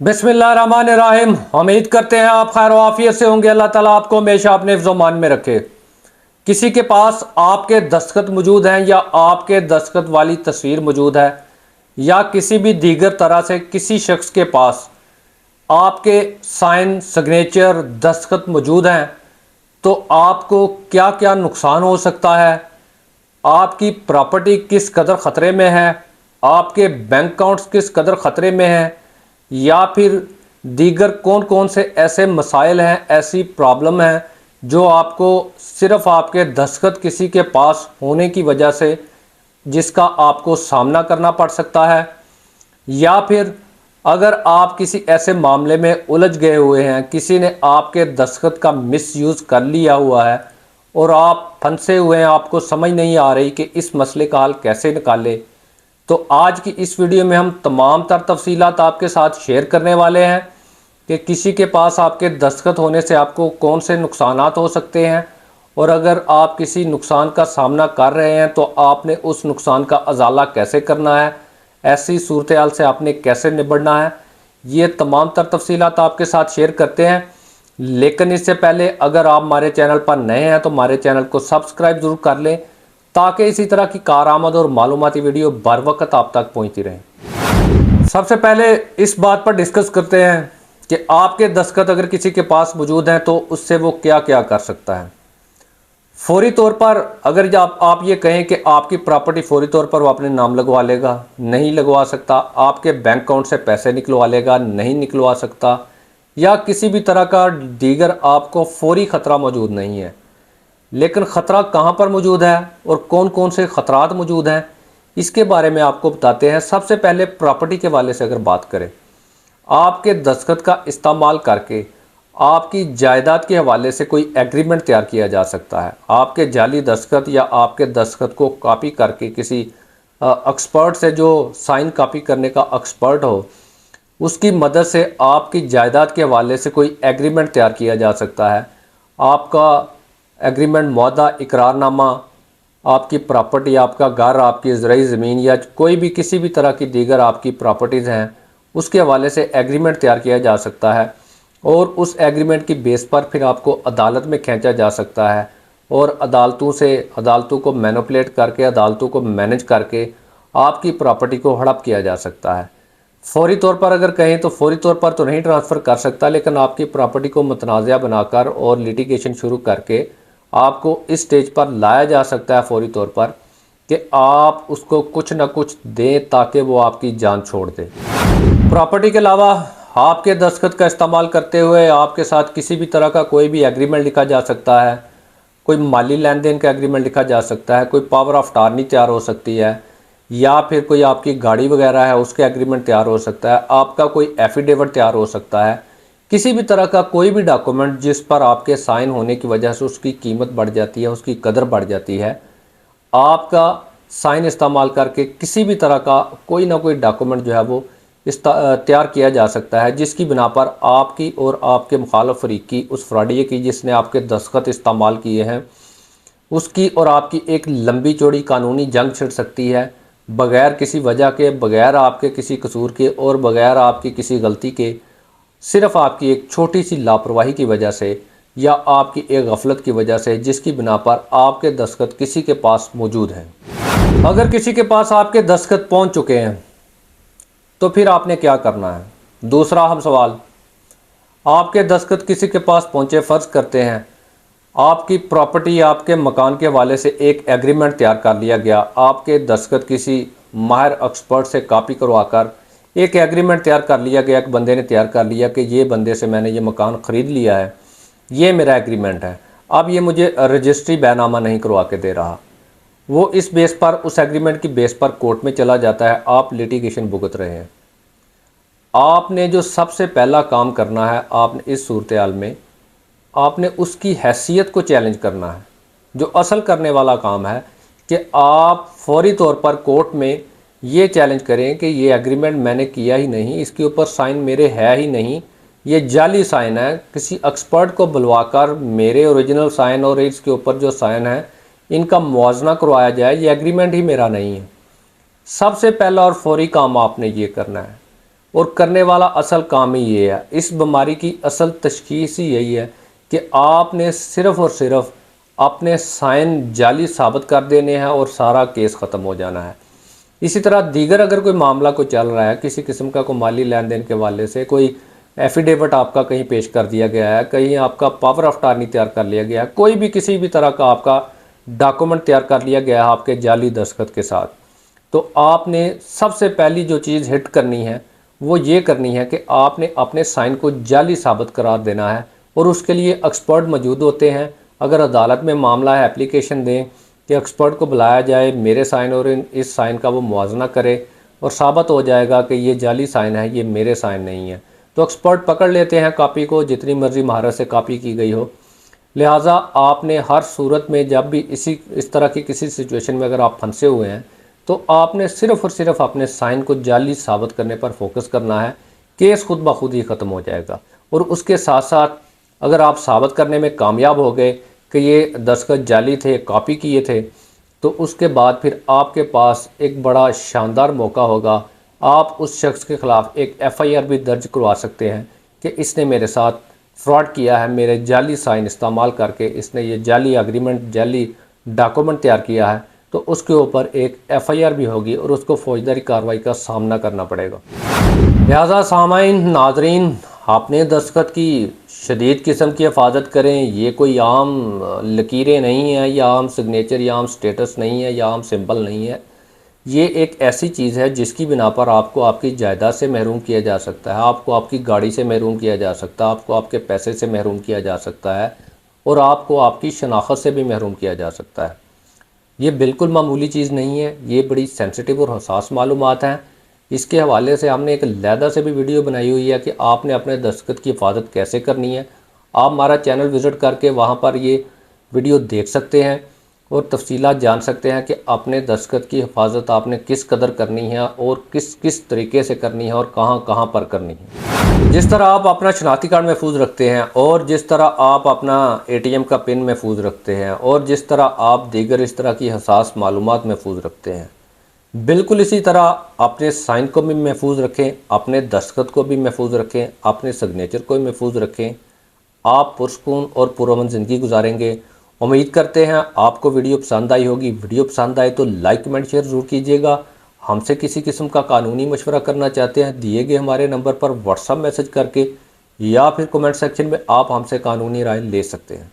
बिस्मिल्लाहिर्रहमानिर्रहीम। उम्मीद करते हैं आप खैर वाफियत से होंगे। अल्लाह ताला आपको हमेशा अपने हिफ्ज़ मान में रखे। किसी के पास आपके दस्तखत मौजूद हैं या आपके दस्तखत वाली तस्वीर मौजूद है या किसी भी दीगर तरह से किसी शख्स के पास आपके साइन सिग्नेचर दस्तखत मौजूद हैं तो आपको क्या क्या नुकसान हो सकता है, आपकी प्रॉपर्टी किस कदर ख़तरे में है, आपके बैंक अकाउंट्स किस कदर ख़तरे में हैं, या फिर दीगर कौन कौन से ऐसे मसाइल हैं, ऐसी प्रॉब्लम हैं जो आपको सिर्फ़ आपके दस्तखत किसी के पास होने की वजह से जिसका आपको सामना करना पड़ सकता है, या फिर अगर आप किसी ऐसे मामले में उलझ गए हुए हैं, किसी ने आपके दस्तखत का मिसयूज़ कर लिया हुआ है और आप फंसे हुए हैं, आपको समझ नहीं आ रही कि इस मसले का हल कैसे निकाले। तो आज की इस वीडियो में हम तमाम तर तफसीलात आपके साथ शेयर करने वाले हैं कि किसी के पास आपके दस्तखत होने से आपको कौन से नुकसानात हो सकते हैं, और अगर आप किसी नुकसान का सामना कर रहे हैं तो आपने उस नुकसान का अजाला कैसे करना है, ऐसी सूरत हाल से आपने कैसे निपटना है। ये तमाम तर तफसीलात आपके साथ शेयर करते हैं। लेकिन इससे पहले अगर आप हमारे चैनल पर नए हैं तो हमारे चैनल को सब्सक्राइब ज़रूर कर लें ताकि इसी तरह की कारआमद और मालूमाती वीडियो बर वक्त आप तक पहुंचती रहें। सबसे पहले इस बात पर डिस्कस करते हैं कि आपके दस्तखत अगर किसी के पास मौजूद हैं तो उससे वो क्या क्या कर सकता है। फौरी तौर पर अगर आप ये कहें कि आपकी प्रॉपर्टी फौरी तौर पर वो अपने नाम लगवा लेगा, नहीं लगवा सकता। आपके बैंक अकाउंट से पैसे निकलवा लेगा, नहीं निकलवा सकता। या किसी भी तरह का दीगर आपको फौरी ख़तरा मौजूद नहीं है। लेकिन ख़तरा कहाँ पर मौजूद है और कौन कौन से ख़तरात मौजूद हैं, इसके बारे में आपको बताते हैं। सबसे पहले प्रॉपर्टी के वाले से अगर बात करें, आपके दस्तखत का इस्तेमाल करके आपकी जायदाद के हवाले से कोई एग्रीमेंट तैयार किया जा सकता है। आपके जाली दस्तखत या आपके दस्तखत को कॉपी करके किसी एक्सपर्ट से, जो साइन कॉपी करने का एक्सपर्ट हो, उसकी मदद से आपकी जायदाद के हवाले से कोई एग्रीमेंट तैयार किया जा सकता है। आपका एग्रीमेंट, मुआहदा, इकरारनामा, आपकी प्रॉपर्टी, आपका घर, आपकी ज़राई ज़मीन या कोई भी किसी भी तरह की दीगर आपकी प्रॉपर्टीज़ हैं, उसके हवाले से एग्रीमेंट तैयार किया जा सकता है और उस एग्रीमेंट की बेस पर फिर आपको अदालत में खींचा जा सकता है और अदालतों को मैनिपुलेट करके, अदालतों को मैनेज करके आपकी प्रॉपर्टी को हड़प किया जा सकता है। फौरी तौर पर अगर कहें तो फौरी तौर पर तो नहीं ट्रांसफ़र कर सकता, लेकिन आपकी प्रॉपर्टी को मुतनाज़ा बनाकर और लिटिगेशन शुरू करके आपको इस स्टेज पर लाया जा सकता है फौरी तौर पर कि आप उसको कुछ ना कुछ दें ताकि वो आपकी जान छोड़ दे। प्रॉपर्टी के अलावा आपके दस्तखत का इस्तेमाल करते हुए आपके साथ किसी भी तरह का कोई भी एग्रीमेंट लिखा जा सकता है। कोई माली लेन देन का एग्रीमेंट लिखा जा सकता है, कोई पावर ऑफ अटॉर्नी तैयार हो सकती है, या फिर कोई आपकी गाड़ी वगैरह है उसके एग्रीमेंट तैयार हो सकता है, आपका कोई एफिडेविट तैयार हो सकता है। किसी भी तरह का कोई भी डॉक्यूमेंट जिस पर आपके साइन होने की वजह से उसकी कीमत बढ़ जाती है, उसकी कदर बढ़ जाती है, आपका साइन इस्तेमाल करके किसी भी तरह का कोई ना कोई डॉक्यूमेंट जो है वो तैयार किया जा सकता है, जिसकी बिना पर आपकी और आपके मुखालिफ फरीक की, उस फ्रॉडिये की जिसने आपके दस्तखत इस्तेमाल किए हैं, उसकी और आपकी एक लंबी चौड़ी कानूनी जंग छिड़ सकती है, बग़ैर किसी वजह के, बग़ैर आपके किसी कसूर के और बग़ैर आपकी किसी गलती के, सिर्फ़ आपकी एक छोटी सी लापरवाही की वजह से या आपकी एक गफलत की वजह से, जिसकी बिना पर आपके दस्तखत किसी के पास मौजूद हैं। अगर किसी के पास आपके दस्तखत पहुंच चुके हैं तो फिर आपने क्या करना है। दूसरा अहम सवाल, आपके दस्तखत किसी के पास पहुंचे, फ़र्ज़ करते हैं आपकी प्रॉपर्टी, आपके मकान के हवाले से एक एग्रीमेंट तैयार कर लिया गया, आपके दस्तखत किसी माहिर एक्सपर्ट से कॉपी करवाकर एक एग्रीमेंट तैयार कर लिया गया। एक बंदे ने तैयार कर लिया कि ये बंदे से मैंने ये मकान ख़रीद लिया है, ये मेरा एग्रीमेंट है, अब ये मुझे रजिस्ट्री बैनामा नहीं करवा के दे रहा। वो इस बेस पर, उस एग्रीमेंट की बेस पर कोर्ट में चला जाता है, आप लिटिगेशन भुगत रहे हैं। आपने जो सबसे पहला काम करना है, आपने इस सूरत हाल में आपने उसकी हैसियत को चैलेंज करना है। जो असल करने वाला काम है कि आप फौरी तौर पर कोर्ट में ये चैलेंज करें कि ये एग्रीमेंट मैंने किया ही नहीं, इसके ऊपर साइन मेरे है ही नहीं, ये जाली साइन है। किसी एक्सपर्ट को बुलवाकर मेरे ओरिजिनल साइन और इसके ऊपर जो साइन है इनका मुआवजा करवाया जाए, ये एग्रीमेंट ही मेरा नहीं है। सबसे पहला और फौरी काम आपने ये करना है। اور کرنے والا اصل کام ہی یہ ہے۔ اس بیماری کی اصل تشخیص ہی یہی ہے کہ آپ نے صرف اور صرف اپنے سائن جعلی ثابت کر دینے ہیں اور سارا کیس ختم ہو جانا ہے۔ اسی طرح دیگر اگر کوئی معاملہ کو چل رہا ہے، کسی قسم کا کوئی مالی لین دین کے حوالے سے کوئی ایفیڈیوٹ آپ کا کہیں پیش کر دیا گیا ہے، کہیں آپ کا پاور آف اٹارنی تیار کر لیا گیا ہے، کوئی بھی کسی بھی طرح کا آپ کا ڈاکومنٹ تیار کر لیا گیا ہے آپ کے جعلی دستخط کے ساتھ، تو آپ نے سب سے پہلی جو چیز ہٹ کرنی ہے وہ یہ کرنی ہے کہ آپ نے اپنے سائن کو جعلی ثابت قرار دینا ہے، اور اس کے لیے ایکسپرٹ موجود ہوتے ہیں۔ اگر عدالت میں معاملہ ہے اپلیکیشن دیں کہ ایکسپرٹ کو بلایا جائے، میرے سائن اور اس سائن کا وہ موازنہ کرے، اور ثابت ہو جائے گا کہ یہ جعلی سائن ہے، یہ میرے سائن نہیں ہے، تو ایکسپرٹ پکڑ لیتے ہیں کاپی کو، جتنی مرضی مہارت سے کاپی کی گئی ہو۔ لہٰذا آپ نے ہر صورت میں جب بھی اس طرح کی کسی سچویشن میں اگر آپ پھنسے ہوئے ہیں تو آپ نے صرف اور صرف اپنے سائن کو جعلی ثابت کرنے پر فوکس کرنا ہے، کیس خود بخود ہی ختم ہو جائے گا۔ اور اس کے ساتھ ساتھ اگر آپ ثابت کرنے میں کامیاب ہو گئے کہ یہ دستخط جعلی تھے، کاپی کیے تھے، تو اس کے بعد پھر آپ کے پاس ایک بڑا شاندار موقع ہوگا، آپ اس شخص کے خلاف ایک ایف آئی آر بھی درج کروا سکتے ہیں کہ اس نے میرے ساتھ فراڈ کیا ہے، میرے جعلی سائن استعمال کر کے اس نے یہ جعلی اگریمنٹ، جعلی ڈاکومنٹ تیار کیا ہے، تو اس کے اوپر ایک ایف آئی آر بھی ہوگی اور اس کو فوجداری کارروائی کا سامنا کرنا پڑے گا۔ لہٰذا سامعین، ناظرین، اپنے دستخط کی شدید قسم کی حفاظت کریں۔ یہ کوئی عام لکیریں نہیں ہیں، یا عام سگنیچر، یا عام سٹیٹس نہیں ہے، یا عام سمبل نہیں ہے۔ یہ ایک ایسی چیز ہے جس کی بنا پر آپ کو آپ کی جائیداد سے محروم کیا جا سکتا ہے، آپ کو آپ کی گاڑی سے محروم کیا جا سکتا ہے، آپ کو آپ کے پیسے سے محروم کیا جا سکتا ہے، اور آپ کو آپ کی شناخت سے بھی محروم کیا جا سکتا ہے۔ یہ بالکل معمولی چیز نہیں ہے، یہ بڑی سینسٹیو اور حساس معلومات ہیں۔ اس کے حوالے سے ہم نے ایک علیحدہ سے بھی ویڈیو بنائی ہوئی ہے کہ آپ نے اپنے دستخط کی حفاظت کیسے کرنی ہے۔ آپ ہمارا چینل وزٹ کر کے وہاں پر یہ ویڈیو دیکھ سکتے ہیں اور تفصیلات جان سکتے ہیں کہ اپنے دستخط کی حفاظت آپ نے کس قدر کرنی ہے، اور کس طریقے سے کرنی ہے، اور کہاں کہاں پر کرنی ہے۔ جس طرح آپ اپنا شناختی کارڈ محفوظ رکھتے ہیں، اور جس طرح آپ اپنا اے ٹی ایم کا پن محفوظ رکھتے ہیں، اور جس طرح آپ دیگر اس طرح کی حساس معلومات محفوظ رکھتے ہیں، بالکل اسی طرح اپنے سائن کو بھی محفوظ رکھیں، اپنے دستخط کو بھی محفوظ رکھیں، اپنے سگنیچر کو بھی محفوظ رکھیں۔ آپ پرسکون اور پرامن زندگی گزاریں گے۔ امید کرتے ہیں آپ کو ویڈیو پسند آئی ہوگی۔ ویڈیو پسند آئے تو لائک، کمنٹ، شیئر ضرور کیجیے گا۔ ہم سے کسی قسم کا قانونی مشورہ کرنا چاہتے ہیں، دیے گئے ہمارے نمبر پر واٹس ایپ میسج کر کے، یا پھر کمنٹ سیکشن میں آپ ہم سے قانونی رائے لے سکتے ہیں۔